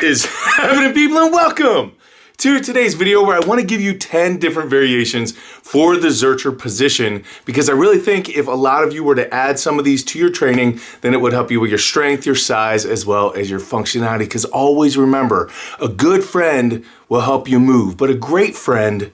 What is happening, people, and welcome to today's video where I want to give you 10 different variations for the Zercher position, because I really think if a lot of you were to add some of these to your training, then it would help you with your strength, your size, as well as your functionality. Because always remember, a good friend will help you move, but a great friend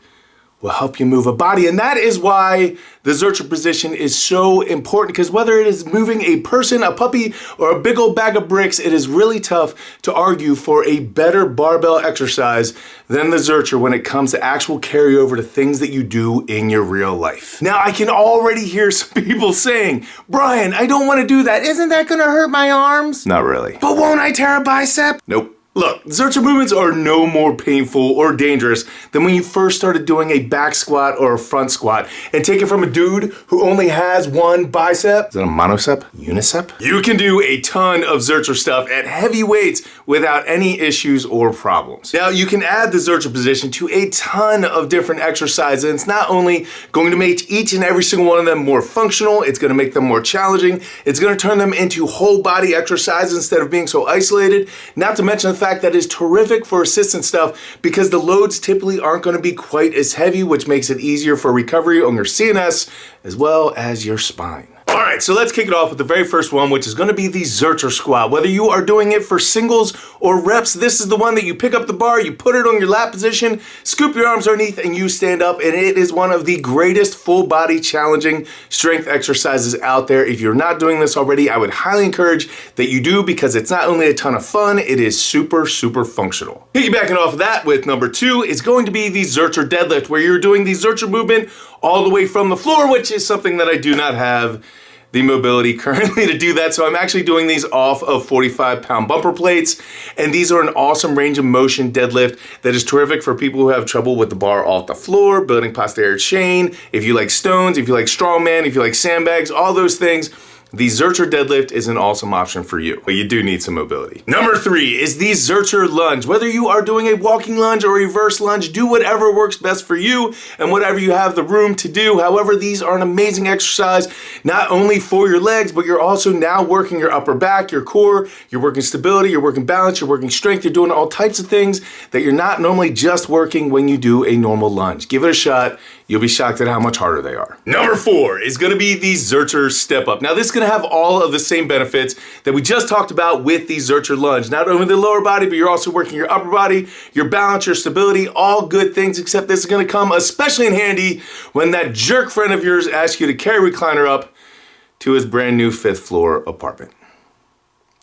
will help you move a body. And that is why the Zercher position is so important, because whether it is moving a person, a puppy, or a big old bag of bricks, it is really tough to argue for a better barbell exercise than the Zercher when it comes to actual carryover to things that you do in your real life. Now, I can already hear some people saying, Brian, I don't want to do that. Isn't that gonna hurt my arms? Not really. But won't I tear a bicep? Nope. Look, Zercher movements are no more painful or dangerous than when you first started doing a back squat or a front squat. And take it from a dude who only has one bicep. Is that a monocep? Unicep? You can do a ton of Zercher stuff at heavy weights without any issues or problems. Now, you can add the Zercher position to a ton of different exercises. And it's not only going to make each and every single one of them more functional, it's going to make them more challenging. It's going to turn them into whole body exercises instead of being so isolated. Not to mention the fact that is terrific for assistant stuff, because the loads typically aren't going to be quite as heavy, which makes it easier for recovery on your CNS as well as your spine. All right, so let's kick it off with the very first one, which is going to be the Zercher squat. Whether you are doing it for singles or reps, this is the one that you pick up the bar, you put it on your lap position, scoop your arms underneath, and you stand up. And it is one of the greatest full body challenging strength exercises out there. If you're not doing this already, I would highly encourage that you do, because it's not only a ton of fun, it is super, super functional. Piggybacking off of that with number 2 is going to be the Zercher Deadlift, where you're doing the Zercher movement all the way from the floor, which is something that I do not have the mobility currently to do that. So I'm actually doing these off of 45-pound bumper plates. And these are an awesome range of motion deadlift that is terrific for people who have trouble with the bar off the floor, building posterior chain. If you like stones, if you like strongman, if you like sandbags, all those things, the Zercher Deadlift is an awesome option for you, but you do need some mobility. Number 3 is the Zercher Lunge. Whether you are doing a walking lunge or reverse lunge, do whatever works best for you and whatever you have the room to do. However, these are an amazing exercise, not only for your legs, but you're also now working your upper back, your core, you're working stability, you're working balance, you're working strength, you're doing all types of things that you're not normally just working when you do a normal lunge. Give it a shot. You'll be shocked at how much harder they are. Number 4 is gonna be the Zercher Step-Up. Now, this is gonna have all of the same benefits that we just talked about with the Zercher Lunge. Not only the lower body, but you're also working your upper body, your balance, your stability, all good things, except this is gonna come especially in handy when that jerk friend of yours asks you to carry recliner up to his brand new 5th floor apartment.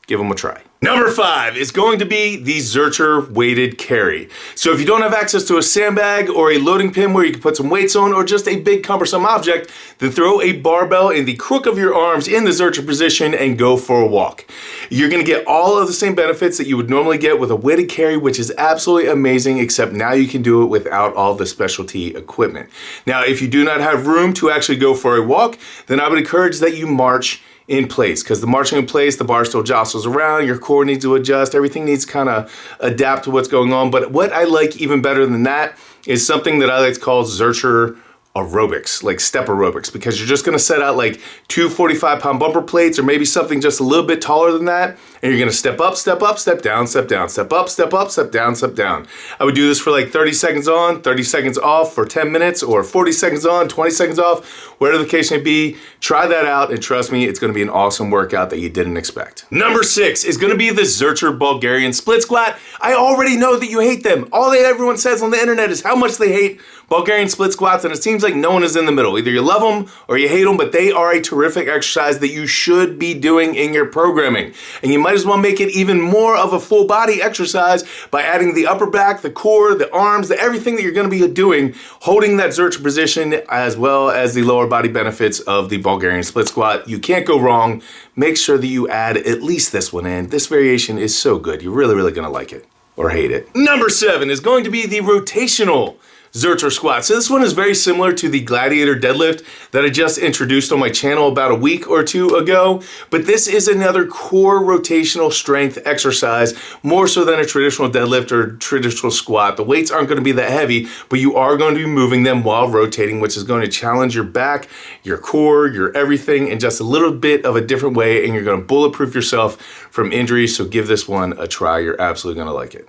Give him a try. Number 5 is going to be the Zercher weighted carry. So if you don't have access to a sandbag or a loading pin where you can put some weights on, or just a big cumbersome object, then throw a barbell in the crook of your arms in the Zercher position and go for a walk. You're gonna get all of the same benefits that you would normally get with a weighted carry, which is absolutely amazing, except now you can do it without all the specialty equipment. Now, if you do not have room to actually go for a walk, then I would encourage that you march in place, because the marching in place, the bar still jostles around, your core needs to adjust, everything needs to kind of adapt to what's going on. But what I like even better than that is something that I like to call Zercher aerobics, like step aerobics, because you're just gonna set out like 2 45-pound bumper plates, or maybe something just a little bit taller than that, and you're gonna step up, step down, step down, step up, step down, step down. I would do this for like 30 seconds on, 30 seconds off for 10 minutes, or 40 seconds on, 20 seconds off, whatever the case may be. Try that out, and trust me, it's gonna be an awesome workout that you didn't expect. Number 6 is gonna be the Zercher Bulgarian split squat. I already know that you hate them. All that everyone says on the internet is how much they hate Bulgarian split squats, and it seems like no one is in the middle. Either you love them or you hate them, but they are a terrific exercise that you should be doing in your programming. And you might as well make it even more of a full body exercise by adding the upper back, the core, the arms, everything that you're gonna be doing, holding that Zercher position, as well as the lower body benefits of the Bulgarian split squat. You can't go wrong. Make sure that you add at least this one in. This variation is so good. You're really, really gonna like it or hate it. Number 7 is going to be the rotational Zercher Squat. So this one is very similar to the Gladiator Deadlift that I just introduced on my channel about a week or two ago, but this is another core rotational strength exercise, more so than a traditional deadlift or traditional squat. The weights aren't going to be that heavy, but you are going to be moving them while rotating, which is going to challenge your back, your core, your everything in just a little bit of a different way, and you're going to bulletproof yourself from injury. So give this one a try. You're absolutely going to like it.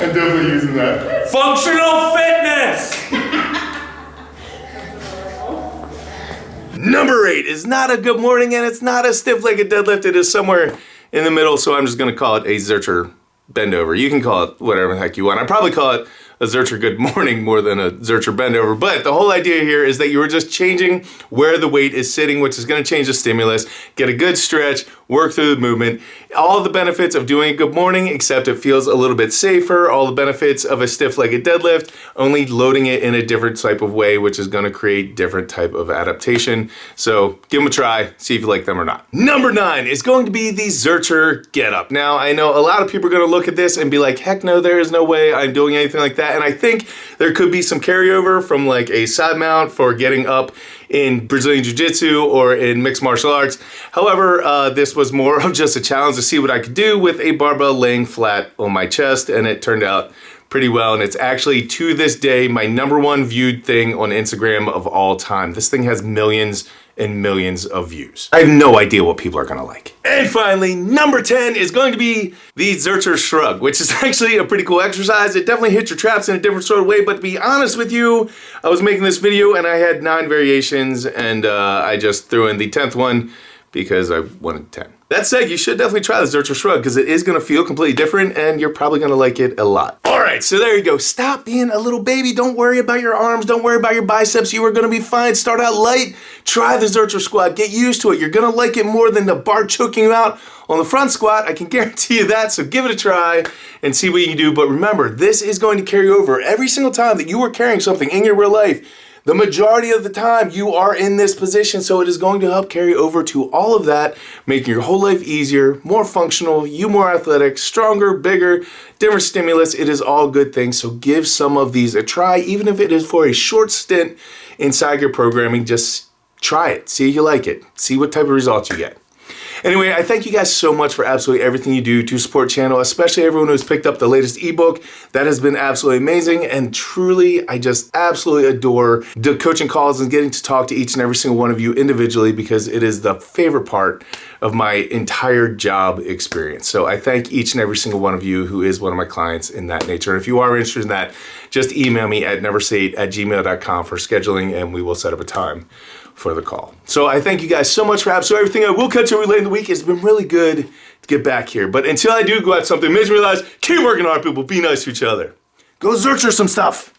I'm definitely using that. Functional fitness! Number 8 is not a good morning, and it's not a stiff-legged deadlift. It is somewhere in the middle, so I'm just gonna call it a Zercher bend over. You can call it whatever the heck you want. I'd probably call it a Zercher good morning more than a Zercher bend over, but the whole idea here is that you are just changing where the weight is sitting, which is gonna change the stimulus, get a good stretch, work through the movement. All the benefits of doing a good morning, except it feels a little bit safer. All the benefits of a stiff-legged deadlift, only loading it in a different type of way, which is gonna create different type of adaptation. So give them a try, see if you like them or not. Number 9 is going to be the Zercher Get-Up. Now, I know a lot of people are gonna look at this and be like, heck no, there is no way I'm doing anything like that. And I think there could be some carryover from like a side mount for getting up in Brazilian Jiu-Jitsu or in mixed martial arts. However, this was more of just a challenge to see what I could do with a barbell laying flat on my chest, and it turned out pretty well, and it's actually, to this day, my #1 viewed thing on Instagram of all time. This thing has millions and millions of views. I have no idea what people are gonna like. And finally, number 10 is going to be the Zercher Shrug, which is actually a pretty cool exercise. It definitely hits your traps in a different sort of way, but to be honest with you, I was making this video and I had 9 variations, and I just threw in the 10th one because I wanted 10. That said, you should definitely try the Zercher Shrug because it is gonna feel completely different and you're probably gonna like it a lot. All right, so there you go. Stop being a little baby. Don't worry about your arms. Don't worry about your biceps. You are gonna be fine. Start out light. Try the Zercher Squat. Get used to it. You're gonna like it more than the bar choking you out on the front squat. I can guarantee you that, so give it a try and see what you can do. But remember, this is going to carry over every single time that you are carrying something in your real life. The majority of the time you are in this position, so it is going to help carry over to all of that, making your whole life easier, more functional, you more athletic, stronger, bigger, different stimulus. It is all good things, so give some of these a try, even if it is for a short stint inside your programming. Just try it, see if you like it, see what type of results you get. Anyway, I thank you guys so much for absolutely everything you do to support the channel, especially everyone who's picked up the latest ebook. That has been absolutely amazing, and truly, I just absolutely adore the coaching calls and getting to talk to each and every single one of you individually, because it is the favorite part of my entire job experience. So I thank each and every single one of you who is one of my clients in that nature. And if you are interested in that, just email me at neversate@gmail.com for scheduling, and we will set up a time for the call. So I thank you guys so much for absolutely everything. I will catch you later in the week. It's been really good to get back here. But until I do go out something, make me realize, keep working hard, people. Be nice to each other. Go Zercher some stuff.